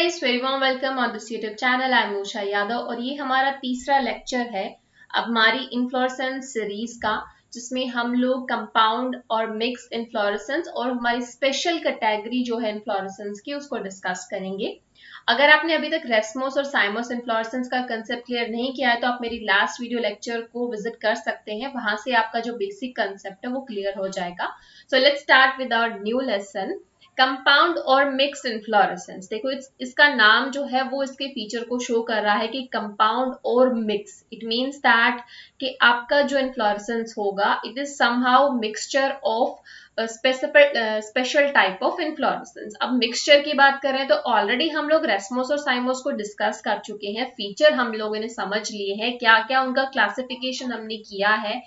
Guys, very warm welcome on this YouTube channel. I am Usha Yadav और ये हमारा तीसरा लेक्चर है अब हमारी इन्फ्लोरेसेंस सीरीज का, जिसमें हम लोग कंपाउंड और मिक्स इन्फ्लोरेसेंस और हमारी स्पेशल कैटेगरी जो है इन्फ्लोरेसेंस की उसको डिस्कस करेंगे। अगर आपने अभी तक रेस्मोस और साइमोस इन्फ्लोरेसेंस का कंसेप्ट क्लियर नहीं किया है तो आप मेरी लास्ट वीडियो लेक्चर को विजिट कर सकते हैं, वहां से आपका जो बेसिक कंसेप्ट है वो क्लियर हो जाएगा। So let's start with our new lesson, compound और मिक्स्ड इन्फ्लोरेसेंस। देखो इसका नाम जो है वो इसके फीचर को शो कर रहा है कि कंपाउंड और मिक्स। इट मीन्स दैट कि आपका जो इन्फ्लोरेसेंस होगा it is somehow mixture of special type of inflorescence. अब मिक्सचर की बात करें तो ऑलरेडी हम लोग रेस्मोस और साइमोस को डिस्कस कर चुके हैं, फीचर हम लोगों ने समझ लिए हैं, क्या क्या उनका क्लासिफिकेशन हमने किया है,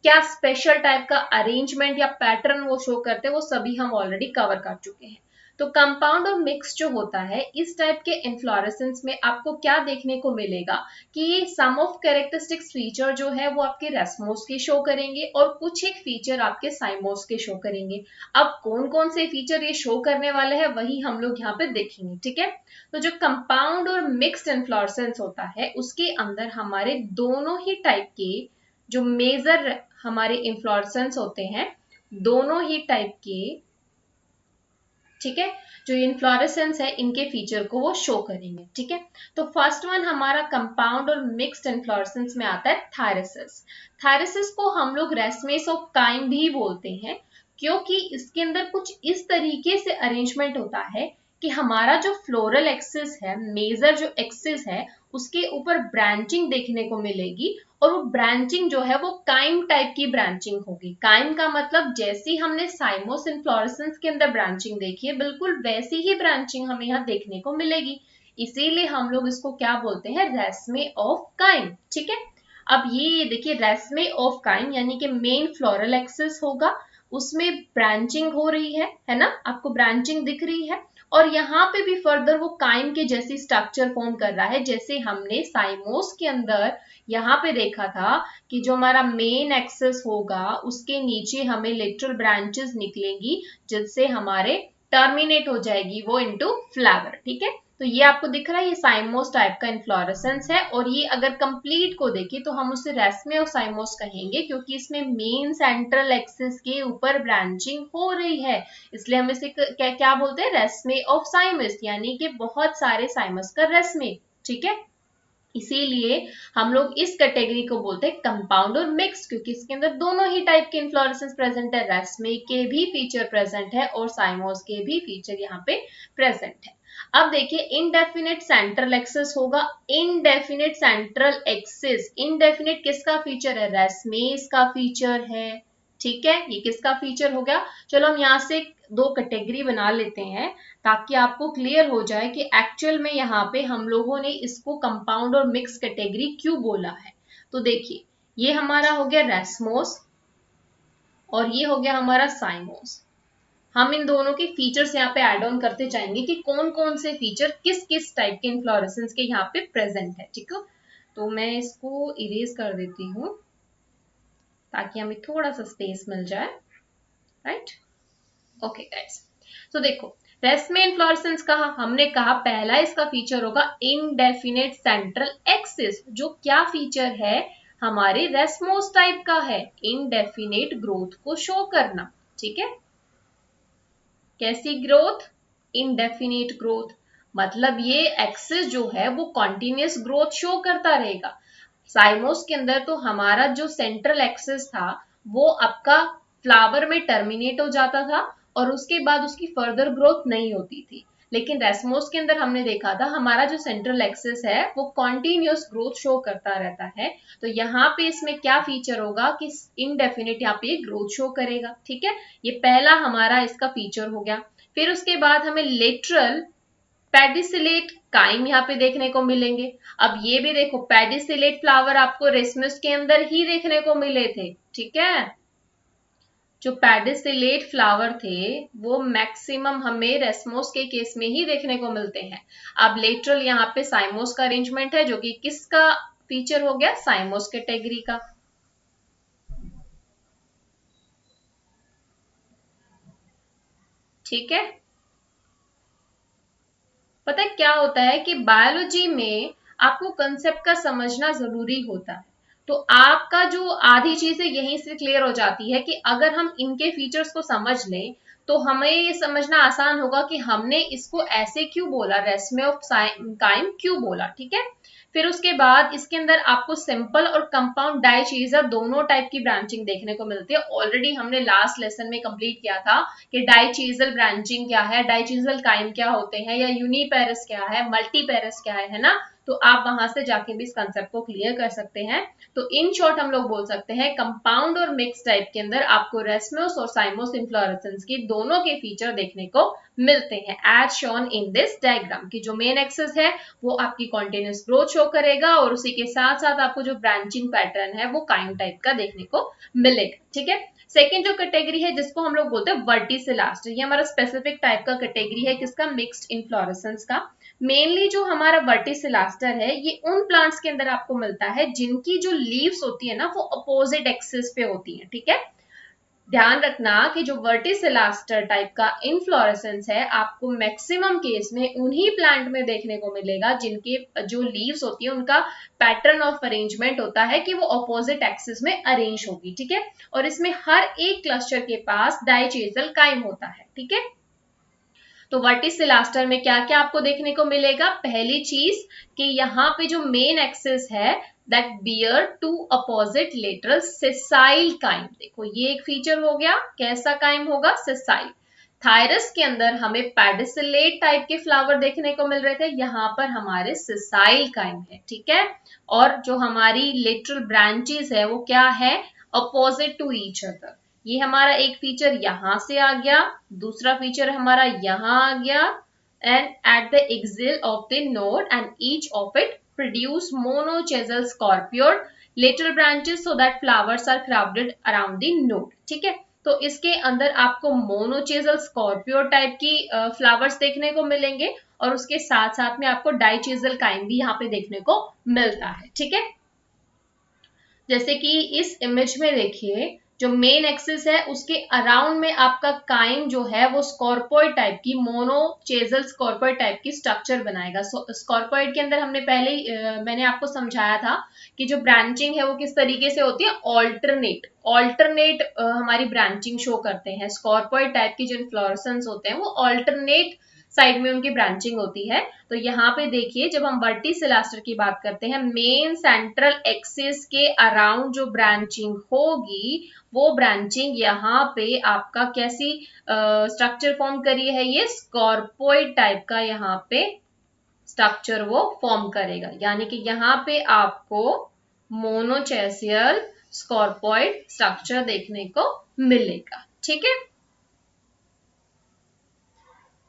क्या स्पेशल टाइप का अरेंजमेंट या पैटर्न वो शो करते हैं, वो सभी हम ऑलरेडी कवर कर चुके हैं। तो कंपाउंड और मिक्स जो होता है इस टाइप के इन्फ्लोरेसेंस में आपको क्या देखने को मिलेगा कि ये सम ऑफ कैरेक्टरिस्टिक्स फीचर जो है वो आपके रेस्मोस के शो करेंगे और कुछ एक फीचर आपके साइमोस के शो करेंगे। अब कौन कौन से फीचर ये शो करने वाले हैं वही हम लोग यहाँ पे देखेंगे, ठीक है। तो जो कंपाउंड और मिक्स्ड इन्फ्लोरेसेंस होता है उसके अंदर हमारे दोनों ही टाइप के जो मेजर हमारे इन्फ्लोरेसेंस होते हैं, दोनों ही टाइप के, ठीक है, जो इन्फ्लोरेसेंस है इनके फीचर को वो शो करेंगे, ठीक है। तो फर्स्ट वन हमारा कंपाउंड और मिक्स्ड इन्फ्लोरेसेंस में आता है थायरसिस। थायरसिस को हम लोग रेस्मेस ऑफ काइम भी बोलते हैं, क्योंकि इसके अंदर कुछ इस तरीके से अरेंजमेंट होता है कि हमारा जो फ्लोरल एक्सिस है, मेजर जो एक्सिस है, उसके ऊपर ब्रांचिंग देखने को मिलेगी और वो ब्रांचिंग जो है वो काइम टाइप की ब्रांचिंग होगी। काइम का मतलब जैसी हमने साइमोस इन्फ्लोरेसेंस के अंदर ब्रांचिंग देखी है बिल्कुल वैसी ही ब्रांचिंग हमें यहाँ देखने को मिलेगी, इसीलिए हम लोग इसको क्या बोलते हैं, रेस्मे ऑफ काइम, ठीक है। अब ये देखिए रेस्मे ऑफ काइम यानी कि मेन फ्लोरल एक्सिस होगा, उसमें ब्रांचिंग हो रही है ना, आपको ब्रांचिंग दिख रही है और यहाँ पे भी फर्दर वो काइम के जैसी स्ट्रक्चर फॉर्म कर रहा है जैसे हमने साइमोस के अंदर यहाँ पे देखा था कि जो हमारा मेन एक्सेस होगा उसके नीचे हमें लेटरल ब्रांचेस निकलेंगी जिससे हमारे टर्मिनेट हो जाएगी वो इनटू फ्लावर, ठीक है। तो ये आपको दिख रहा है, ये साइमोस टाइप का इन्फ्लोरेसेंस है और ये अगर कंप्लीट को देखें तो हम उसे रेस्मे और साइमोस कहेंगे क्योंकि इसमें मेन सेंट्रल एक्सिस के ऊपर ब्रांचिंग हो रही है, इसलिए हम इसे क्या बोलते हैं, रेस्मे ऑफ साइमस, यानी कि बहुत सारे साइमस का रेस्मे, ठीक है। इसीलिए हम लोग इस कैटेगरी को बोलते हैं कंपाउंड और मिक्स, क्योंकि इसके अंदर दोनों ही टाइप के इन्फ्लोरेसेंस प्रेजेंट है, रेस्मे के भी फीचर प्रेजेंट है और साइमोस के भी फीचर यहाँ पे प्रेजेंट है। अब देखिए इनडेफिनेट सेंट्रल एक्सिस होगा, इनडेफिनेट सेंट्रल एक्सिस, इनडेफिनेट किसका फीचर है, रेस्मेस का फीचर है, ठीक है। ये किसका फीचर हो गया, चलो हम यहाँ से दो कैटेगरी बना लेते हैं ताकि आपको क्लियर हो जाए कि एक्चुअल में यहाँ पे हम लोगों ने इसको कंपाउंड और मिक्स कैटेगरी क्यों बोला है। तो देखिए ये हमारा हो गया रेस्मोस और ये हो गया हमारा साइमोस। हम इन दोनों के फीचर्स यहाँ पे ऐड ऑन करते जाएंगे कि कौन कौन से फीचर किस किस टाइप के इन्फ्लोरेसेंस के यहाँ पे प्रेजेंट है, ठीक है। तो मैं इसको इरेज कर देती हूँ ताकि हमें थोड़ा सा स्पेस मिल जाए, राइट। ओके गाइस, तो देखो रेस्मे इन्फ्लोरेसेंस कहा, हमने कहा पहला इसका फीचर होगा इनडेफिनेट सेंट्रल एक्सिस, जो क्या फीचर है हमारे रेस्मोस टाइप का है, इनडेफिनेट ग्रोथ को शो करना, ठीक है। कैसी ग्रोथ, इनडेफिनेट ग्रोथ, मतलब ये एक्सिस जो है वो कॉन्टिन्यूस ग्रोथ शो करता रहेगा। साइमोस के अंदर तो हमारा जो सेंट्रल एक्सिस था वो आपका फ्लावर में टर्मिनेट हो जाता था और उसके बाद उसकी फर्दर ग्रोथ नहीं होती थी, लेकिन रेस्मोस के अंदर हमने देखा था हमारा जो सेंट्रल एक्सिस है वो कॉन्टिन्यूस ग्रोथ शो करता रहता है। तो यहाँ पे इसमें क्या फीचर होगा कि इनडेफिनिट यहाँ पे ग्रोथ शो करेगा, ठीक है। ये पहला हमारा इसका फीचर हो गया। फिर उसके बाद हमें लेटरल पेडिसिलेट काइम यहाँ पे देखने को मिलेंगे। अब ये भी देखो पेडिसिलेट फ्लावर आपको रेस्मस के अंदर ही देखने को मिले थे, ठीक है। जो पेडिसिलेट फ्लावर थे वो मैक्सिमम हमें रेस्मोस के केस में ही देखने को मिलते हैं। अब लेटरल यहाँ पे साइमोस का अरेंजमेंट है जो कि किसका फीचर हो गया, साइमोस कैटेगरी का, ठीक है। पता है क्या होता है कि बायोलॉजी में आपको कंसेप्ट का समझना जरूरी होता है। तो आपका जो आधी चीजें यहीं से क्लियर हो जाती है कि अगर हम इनके फीचर्स को समझ लें तो हमें ये समझना आसान होगा कि हमने इसको ऐसे क्यों बोला, रेसमे ऑफ काइम क्यों बोला, ठीक है। फिर उसके बाद इसके अंदर आपको सिंपल और कंपाउंड डाइचीजर दोनों टाइप की ब्रांचिंग देखने को मिलती है। ऑलरेडी हमने लास्ट लेसन में कंप्लीट किया था कि डाइचीजल ब्रांचिंग क्या है, डाइचीजल काइम क्या होते हैं, या यूनिपेरस क्या है, मल्टीपेरस क्या है ना। तो आप वहां से जाके भी इस कंसेप्ट को क्लियर कर सकते हैं। तो इन शॉर्ट हम लोग बोल सकते हैं कंपाउंड और मिक्स टाइप के अंदर आपको रेसमस और साइमोस इन्फ्लोरेसेंस की दोनों के फीचर देखने को मिलते हैं as shown in this diagram. की जो मेन एक्सिस है वो आपकी कॉन्टिन्यूस ग्रोथ शो करेगा और उसी के साथ साथ आपको जो ब्रांचिंग पैटर्न है वो काइम टाइप का देखने को मिलेगा, ठीक है। सेकेंड जो कैटेगरी है जिसको हम लोग बोलते हैं वर्टिसिलास्टर, ये हमारा स्पेसिफिक टाइप का कैटेगरी है किसका, मिक्स्ड इन्फ्लोरेसेंस का। मेनली जो हमारा वर्टिसिलास्टर है ये उन प्लांट्स के अंदर आपको मिलता है जिनकी जो लीव्स होती है ना वो अपोजिट एक्सिस पे होती है, ठीक है। ध्यान रखना कि जो वर्टिसिलास्टर टाइप का इनफ्लोरेसेंस है आपको मैक्सिमम केस में उन्हीं प्लांट में देखने को मिलेगा जिनके जो लीव्स होती है उनका पैटर्न ऑफ अरेंजमेंट होता है कि वो अपोजिट एक्सिस में अरेंज होगी, ठीक है। और इसमें हर एक क्लस्टर के पास डाइचेजल काइम होता है, ठीक है। तो वर्टिसिलास्टर में क्या क्या आपको देखने को मिलेगा, पहली चीज कि यहाँ पे जो मेन एक्सिस है that bear two opposite lateral sessile cyme. देखो ये एक फीचर हो गया, कैसा काइम होगा, सेसाइल। थायरस के अंदर हमें पेडिसिलेट टाइप के फ्लावर देखने को मिल रहे थे, यहाँ पर हमारे सेसाइल काइम है, ठीक है। और जो हमारी लेटरल ब्रांचेस है वो क्या है, अपोजिट टू ईच अदर। ये हमारा एक फीचर यहां से आ गया, दूसरा फीचर हमारा यहां आ गया, and at the axil of the node and each of it produce monochasial scorpioid lateral branches so that flowers are crowded around the node, ठीक है। तो इसके अंदर आपको मोनोचेजल स्कॉर्पियो टाइप की फ्लावर्स देखने को मिलेंगे और उसके साथ साथ में आपको डाइचेजल काइम भी यहाँ पे देखने को मिलता है, ठीक है। जैसे कि इस इमेज में देखिए जो मेन एक्सिस है उसके अराउंड में आपका काइम जो है वो स्कॉर्पोइड टाइप की, मोनोचेजल स्कॉर्पोइड टाइप की स्ट्रक्चर बनाएगा। स्कॉर्पोइड के अंदर हमने पहले मैंने आपको समझाया था कि जो ब्रांचिंग है वो किस तरीके से होती है, ऑल्टरनेट ऑल्टरनेट हमारी ब्रांचिंग शो करते हैं। स्कॉर्पोइड टाइप की जो इन्फ्लोरेसेंस होते हैं वो ऑल्टरनेट साइड में उनकी ब्रांचिंग होती है। तो यहाँ पे देखिए जब हम वर्टिसिलास्टर की बात करते हैं मेन सेंट्रल एक्सिस के अराउंड जो ब्रांचिंग होगी वो ब्रांचिंग यहाँ पे आपका कैसी स्ट्रक्चर फॉर्म करी है, ये स्कॉर्पोइड टाइप का यहाँ पे स्ट्रक्चर वो फॉर्म करेगा। यानी कि यहाँ पे आपको मोनोचेसियल स्कॉर्पोइड स्ट्रक्चर देखने को मिलेगा, ठीक है।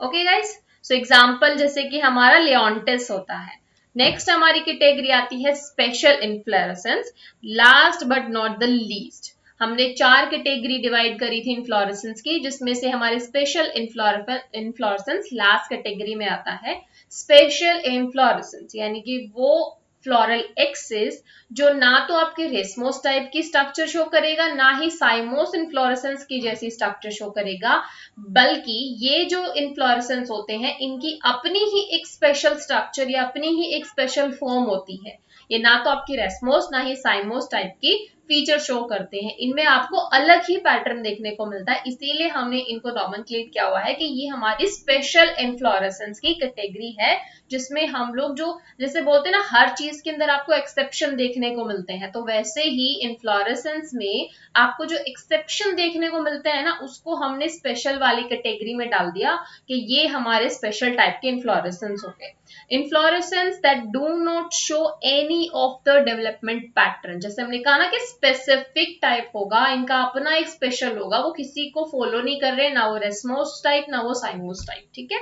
ओके गाइस, सो एग्जांपल जैसे कि हमारा लियोंटिस होता है। नेक्स्ट हमारी कैटेगरी आती है special inflorescence, last but not the least. हमने 4 कैटेगरी डिवाइड करी थी इन्फ्लोरेसेंस की, जिसमें से हमारे स्पेशल इन्फ्लोरेसेंस लास्ट कैटेगरी में आता है। स्पेशल इन्फ्लोरेसेंस यानी कि वो फ्लोरल एक्सिस जो ना तो आपके रेसमोस टाइप की स्ट्रक्चर शो करेगा ना ही साइमोस इन्फ्लोरेसेंस की जैसी स्ट्रक्चर शो करेगा, बल्कि ये जो इन्फ्लोरेसेंस होते हैं इनकी अपनी ही एक स्पेशल स्ट्रक्चर या अपनी ही एक स्पेशल फॉर्म होती है। ये ना तो आपकी रेसमोस ना ही साइमोस टाइप की फीचर शो करते हैं, इनमें आपको अलग ही पैटर्न देखने को मिलता है। इसीलिए हमने इनको नॉमेनक्लेट किया हुआ है कि ये हमारी स्पेशल इन्फ्लोरेसेंस की कैटेगरी है, जिसमें हम लोग जो जैसे बोलते हैं ना हर चीज के अंदर आपको एक्सेप्शन देखने को मिलते हैं, तो वैसे ही इन्फ्लोरेसेंस में आपको जो एक्सेप्शन देखने को मिलते हैं ना उसको हमने स्पेशल वाली कैटेगरी में डाल दिया कि ये हमारे स्पेशल टाइप के इन्फ्लोरेसेंस हो गए। Inflorescence that do not show any of the development pattern, जैसे हमने कहा ना कि स्पेसिफिक टाइप होगा, इनका अपना एक स्पेशल होगा, वो किसी को फॉलो नहीं कर रहे, ना वो रेसमोस टाइप ना वो साइमोस टाइप, ठीक है।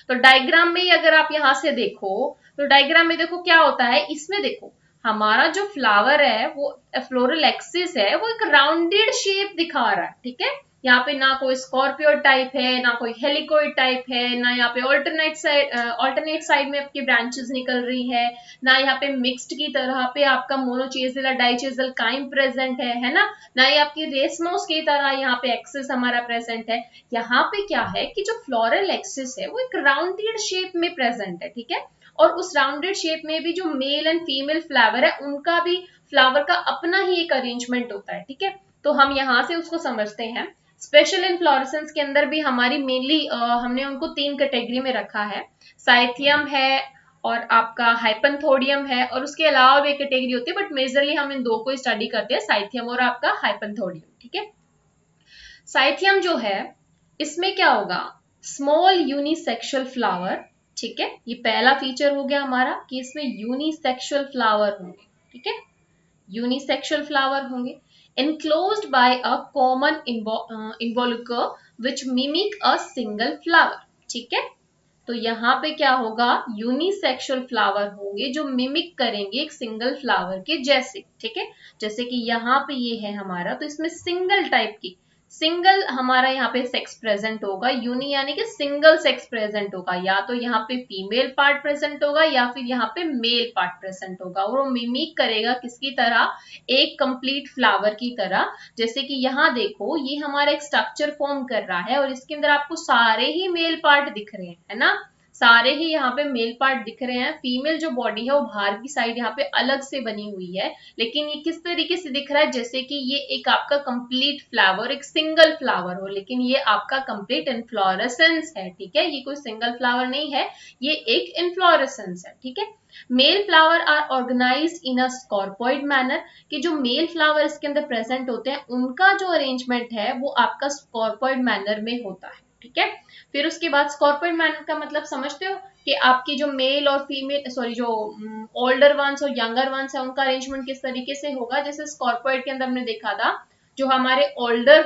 तो डायग्राम में अगर आप यहां से देखो तो डायग्राम में देखो क्या होता है, इसमें देखो हमारा जो फ्लावर है वो फ्लोरल एक्सिस है वो एक राउंडेड शेप दिखा रहा है, ठीक है। यहाँ पे ना कोई स्कॉर्पियोइड टाइप है, ना कोई हेलिकोइड टाइप है, ना यहाँ पे ऑल्टरनेट साइड में आपकी ब्रांचेस निकल रही है, ना यहाँ पे मिक्स्ड की तरह पे आपका मोनोचेजल या डाइचेजल काइम प्रेजेंट है ना ये आपकी रेसमोस की तरह यहाँ पे एक्सिस हमारा प्रेजेंट है। यहाँ पे क्या है कि जो फ्लोरल एक्सिस है वो एक राउंडेड शेप में प्रेजेंट है, ठीक है। और उस राउंडेड शेप में भी जो मेल एंड फीमेल फ्लावर है उनका भी फ्लावर का अपना ही एक अरेंजमेंट होता है, ठीक है। तो हम यहाँ से उसको समझते हैं। स्पेशल इन्फ्लोरेसेंस के अंदर भी हमारी मेनली हमने उनको 3 कैटेगरी में रखा है। साइथियम है और आपका हाइपनथोडियम है, और उसके अलावा भी एक कैटेगरी होती है, बट मेजरली हम इन दो को स्टडी करते हैं, साइथियम और आपका हाइपनथोडियम, ठीक है। साइथियम जो है इसमें क्या होगा, स्मॉल यूनिसेक्सुअल फ्लावर, ठीक है। ये पहला फीचर हो गया हमारा कि इसमें यूनिसेक्सुअल फ्लावर होंगे, ठीक है। यूनिसेक्सुअल फ्लावर होंगे enclosed by a common involucre which mimic a single flower, ठीक है। तो यहाँ पे क्या होगा, यूनिसेक्सुअल फ्लावर होंगे जो मिमिक करेंगे एक सिंगल फ्लावर के जैसे, ठीक है। जैसे कि यहाँ पे ये है हमारा, तो इसमें सिंगल टाइप की, सिंगल हमारा यहाँ पे सेक्स प्रेजेंट होगा, यूनि यानी कि सिंगल सेक्स प्रेजेंट होगा, या तो यहाँ पे फीमेल पार्ट प्रेजेंट होगा या फिर यहाँ पे मेल पार्ट प्रेजेंट होगा, और वो मिमिक करेगा किसकी तरह, एक कंप्लीट फ्लावर की तरह। जैसे कि यहाँ देखो ये हमारा एक स्ट्रक्चर फॉर्म कर रहा है और इसके अंदर आपको सारे ही मेल पार्ट दिख रहे हैं, है ना, सारे ही यहाँ पे मेल पार्ट दिख रहे हैं। फीमेल जो बॉडी है वो बाहर की साइड यहाँ पे अलग से बनी हुई है, लेकिन ये किस तरीके से दिख रहा है, जैसे कि ये एक आपका कंप्लीट फ्लावर, एक सिंगल फ्लावर हो, लेकिन ये आपका कंप्लीट इन्फ्लोरेसेंस है, ठीक है। ये कोई सिंगल फ्लावर नहीं है, ये एक इन्फ्लोरेसेंस है, ठीक है। Male flower are organized in a scorpioid manner, कि जो मेल फ्लावर इसके अंदर प्रेजेंट होते हैं उनका जो अरेंजमेंट है वो आपका स्कॉर्पॉइड मैनर में होता है, ठीक है। फिर उसके बाद स्कॉर्पॉइड मैनर का मतलब समझते हो कि आपकी जो मेल और फीमेल, सॉरी, जो ओल्डर वंस और यंगर वंस है उनका अरेंजमेंट किस तरीके से होगा। जैसे स्कॉर्पॉइड के अंदर हमने देखा था जो हमारे ओल्डर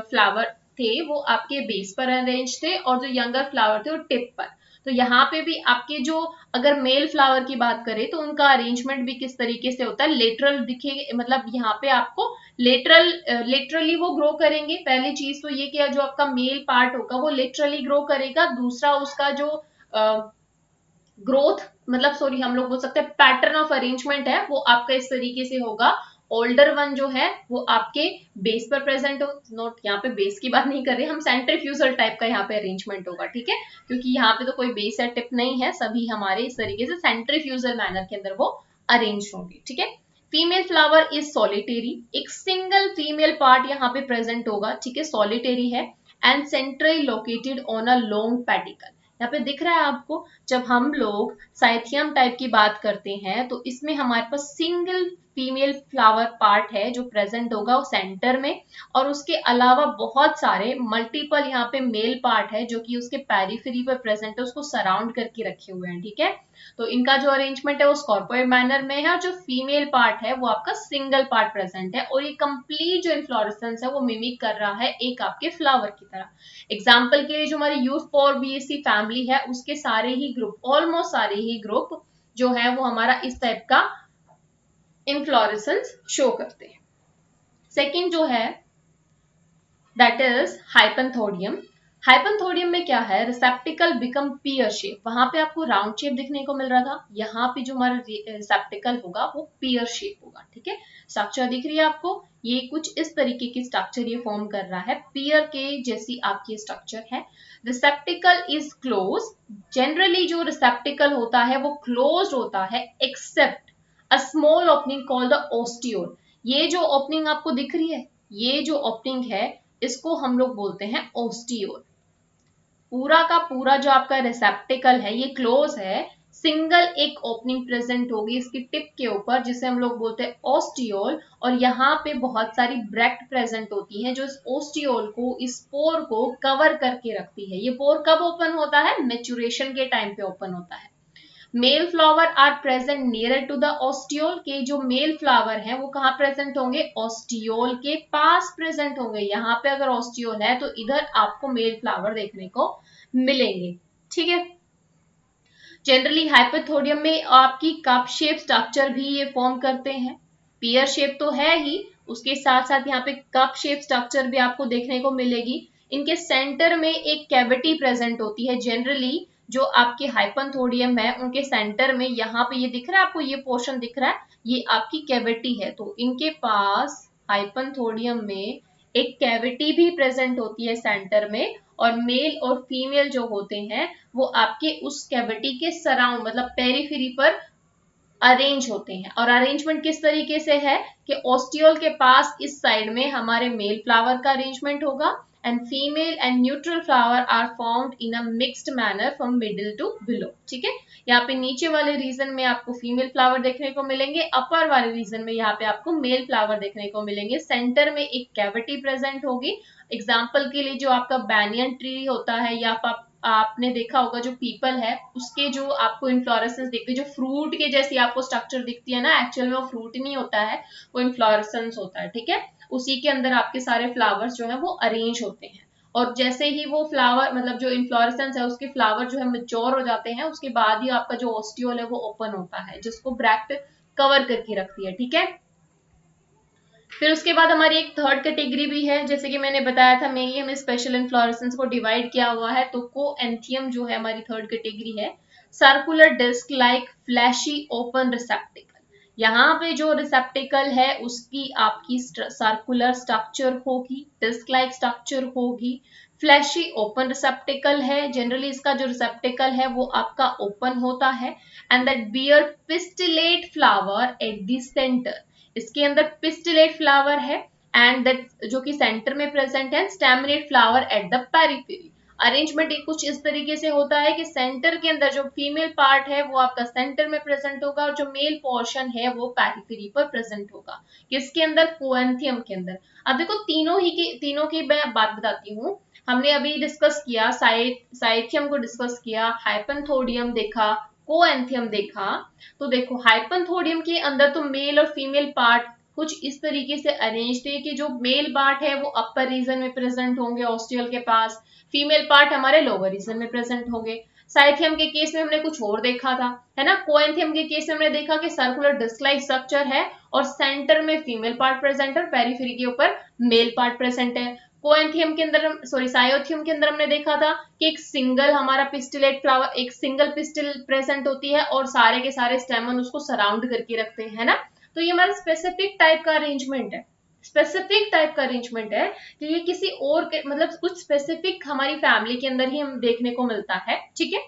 फ्लावर थे वो आपके बेस पर अरेंज थे और जो यंगर फ्लावर थे वो टिप पर। तो यहाँ पे भी आपके जो अगर मेल फ्लावर की बात करें तो उनका अरेंजमेंट भी किस तरीके से होता है, लेटरल दिखे, मतलब यहाँ पे आपको लेटरली वो ग्रो करेंगे। पहली चीज तो ये कि जो आपका मेल पार्ट होगा वो लेटरली ग्रो करेगा। दूसरा उसका जो ग्रोथ, मतलब सॉरी हम लोग बोल सकते हैं पैटर्न ऑफ अरेंजमेंट है वो आपका इस तरीके से होगा। ओल्डर वन जो है वो आपके बेस पर प्रेजेंट हो, नोट यहाँ पे बेस की बात नहीं कर रहे हम, सेंट्रीफ्यूजल टाइप का यहाँ पे अरेंजमेंट होगा, ठीक है, क्योंकि यहाँ पे तो कोई बेस या टिप नहीं है, सभी हमारे इस तरीके से सेंट्रीफ्यूजल मैनर के अंदर वो अरेंज होंगे, ठीक है। फीमेल फ्लावर इज सॉलिटेरी, एक सिंगल फीमेल पार्ट यहाँ पे प्रेजेंट होगा, ठीक है, सॉलिटेरी है, and centrally located on a long pedicle. यहाँ पे दिख रहा है आपको, जब हम लोग साइथियम टाइप की बात करते हैं तो इसमें हमारे पास सिंगल फीमेल फ्लावर पार्ट है जो प्रेजेंट होगा सेंटर में, और उसके अलावा बहुत सारे मल्टीपल यहाँ पे मेल पार्ट है जो कि उसके पेरिफेरी पर प्रेजेंट है, उसको सराउंड करके रखे हुए हैं, ठीक है। तो इनका जो अरेंजमेंट है वो स्कॉर्पॉइड मैनर में है, और जो फीमेल पार्ट है वो आपका सिंगल पार्ट प्रेजेंट है, और ये कंप्लीट जो इन्फ्लोरेसेंस है वो मिमिक कर रहा है एक आपके फ्लावर की तरह। एग्जाम्पल के लिए जो हमारी U4BAC फैमिली है उसके सारे ही ग्रुप, ऑलमोस्ट सारे ही ग्रुप जो है वो हमारा इस टाइप का इन्फ्लोरेसेंस शो करते हैं। सेकेंड जो है दैट इज हाइपनथोडियम। हाइपनथोडियम में क्या है, रिसेप्टिकल बिकम पियर शेप, वहां पे आपको राउंड शेप दिखने को मिल रहा था, यहाँ पे जो हमारा रिसेप्टिकल होगा वो पियर शेप होगा, ठीक है। स्ट्रक्चर दिख रही है आपको, ये कुछ इस तरीके की स्ट्रक्चर ये फॉर्म कर रहा है, पियर के जैसी आपकी स्ट्रक्चर है। रिसेप्टिकल इज क्लोज, जनरली जो रिसेप्टिकल होता है वो क्लोज होता है except a small opening called the ostiole. ये जो ओपनिंग आपको दिख रही है, ये जो ओपनिंग है इसको हम लोग बोलते हैं ओस्टियोल। पूरा का पूरा जो आपका रिसेप्टिकल है ये क्लोज है, सिंगल एक ओपनिंग प्रेजेंट होगी इसकी टिप के ऊपर जिसे हम लोग बोलते हैं ओस्टियोल, और यहाँ पे बहुत सारी ब्रैक्ट प्रेजेंट होती हैं जो इस ओस्टियोल को, इस पोर को कवर करके रखती है। ये पोर कब ओपन होता है, मैच्योरेशन के टाइम पे ओपन होता है। Male flower are present nearer to the ostiole, के जो मेल फ्लावर हैं वो कहाँ प्रेजेंट होंगे, ओस्टियोल के पास प्रेजेंट होंगे। यहाँ पे अगर ओस्टियोल है तो इधर आपको मेल फ्लावर देखने को मिलेंगे, ठीक है। जनरली हाइपोथोडियम में आपकी कप शेप स्ट्रक्चर भी ये फॉर्म करते हैं, पियर शेप तो है ही, उसके साथ साथ यहाँ पे कप शेप स्ट्रक्चर भी आपको देखने को मिलेगी। इनके सेंटर में एक कैविटी प्रेजेंट होती है। जनरली जो आपके हाइपनथोडियम है उनके सेंटर में यहाँ पे ये दिख रहा है आपको, ये पोर्शन दिख रहा है, ये आपकी कैविटी है। तो इनके पास हाइपनथोडियम में एक कैविटी भी प्रेजेंट होती है सेंटर में, और मेल और फीमेल जो होते हैं वो आपके उस कैविटी के सराउंड मतलब पेरीफेरी पर अरेंज होते हैं। और अरेंजमेंट किस तरीके से है कि ओस्टियोल के पास इस साइड में हमारे मेल फ्लावर का अरेंजमेंट होगा, and female and neutral flower are formed in a mixed manner from middle to below. ठीक है, यहाँ पे नीचे वाले रीजन में आपको फीमेल फ्लावर देखने को मिलेंगे, अपर वाले रीजन में यहाँ पे आपको मेल फ्लावर देखने को मिलेंगे। सेंटर में एक कैविटी प्रेजेंट होगी। एग्जाम्पल के लिए जो आपका बैनियन ट्री होता है या आपने देखा होगा जो पीपल है उसके जो आपको इन्फ्लोरेसेंस दिखती है, जो फ्रूट के जैसी आपको स्ट्रक्चर दिखती है ना, एक्चुअल में वो फ्रूट नहीं होता है, वो इन्फ्लोरेसेंस होता है। ठीक है, उसी के अंदर आपके सारे फ्लावर्स जो है वो अरेंज होते हैं। और जैसे ही वो फ्लावर मतलब जो इन्फ्लोरेसेंस है उसके फ्लावर जो है मेच्योर हो जाते हैं, उसके बाद ही आपका जो ओस्टियोल है वो ओपन होता है, जिसको ब्रैक्ट कवर करके रखती है। ठीक है, फिर उसके बाद हमारी एक थर्ड कैटेगरी भी है। जैसे कि मैंने बताया था मेनली हमें स्पेशल इन्फ्लोरेसेंस को डिवाइड किया हुआ है, तो कोएंथियम जो है हमारी थर्ड कैटेगरी है। Circular disc like fleshy open receptacle, यहाँ पे जो रिसेप्टिकल है उसकी आपकी सर्कुलर स्ट्रक्चर होगी, डिस्क लाइक स्ट्रक्चर होगी, फ्लैशी ओपन रिसेप्टिकल है। जनरली इसका जो रिसेप्टिकल है वो आपका ओपन होता है, and that bear pistillate flower at the centre, इसके अंदर पिस्टिलेट फ्लावर है, एंड दैट जो कि सेंटर में प्रेजेंट है, staminate flower at the periphery. Arrangement कुछ इस तरीके से होता है कि सेंटर के अंदर जो फीमेल पार्ट है वो आपका सेंटर में प्रेजेंट होगा, और जो मेल पोर्शन है वो पेरिफेरी पर प्रेजेंट होगा। किसके अंदर? कोएंथियम के अंदर। अब देखो तीनों की मैं बात बताती हूँ। हमने अभी डिस्कस किया साइथियम को डिस्कस किया, हाइपनथोडियम देखा, कोएंथियम देखा। तो देखो हाइपनथोडियम के अंदर तो मेल और फीमेल पार्ट कुछ इस तरीके से अरेंज थे कि जो मेल पार्ट है वो अपर रीजन में प्रेजेंट होंगे ऑस्टियल के पास, फीमेल पार्ट हमारे लोअर रीजन में प्रेजेंट होंगे। साइथियम के केस में हमने कुछ और देखा था, है ना। कोएंथियम के केस में हमने देखा कि सर्कुलर डिस्क लाइक स्ट्रक्चर है और सेंटर में फीमेल पार्ट प्रेजेंट है, पेरिफेरी के ऊपर मेल पार्ट प्रेजेंट है। कोएंथियम के अंदर सायोथियम के अंदर हमने देखा था कि एक सिंगल हमारा पिस्टिलेट फ्लावर, एक सिंगल पिस्टिल प्रेजेंट होती है और सारे के सारे स्टेमन उसको सराउंड करके रखते हैं, है ना। तो ये हमारा स्पेसिफिक टाइप का अरेंजमेंट है, स्पेसिफिक टाइप का अरेंजमेंट है कि ये किसी और मतलब कुछ स्पेसिफिक हमारी फैमिली के अंदर ही हम देखने को मिलता है। ठीक है,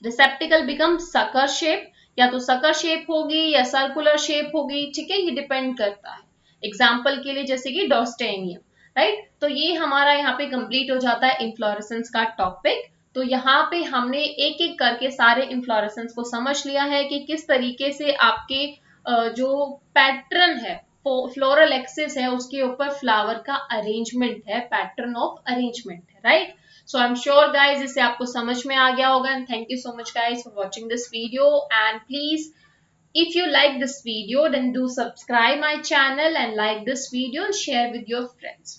रिसेप्टिकल बिकम सकर शेप, या तो सकर शेप होगी या सर्कुलर शेप होगी। ठीक है, ये डिपेंड करता है। एग्जाम्पल के लिए जैसे कि डॉस्टेनियम, राइट। तो ये हमारा यहाँ पे कंप्लीट हो जाता है इन्फ्लोरेसेंस का टॉपिक। तो यहाँ पे हमने एक एक करके सारे इन्फ्लोरेसेंस को समझ लिया है कि किस तरीके से आपके जो पैटर्न है, फ्लोरल एक्सिस है, उसके ऊपर फ्लावर का अरेंजमेंट है, पैटर्न ऑफ अरेंजमेंट है, right. So I'm sure guys इससे आपको समझ में आ गया होगा, and thank you so much guys for watching this video, and please if you like this video then do subscribe my channel and like this video and share with your friends.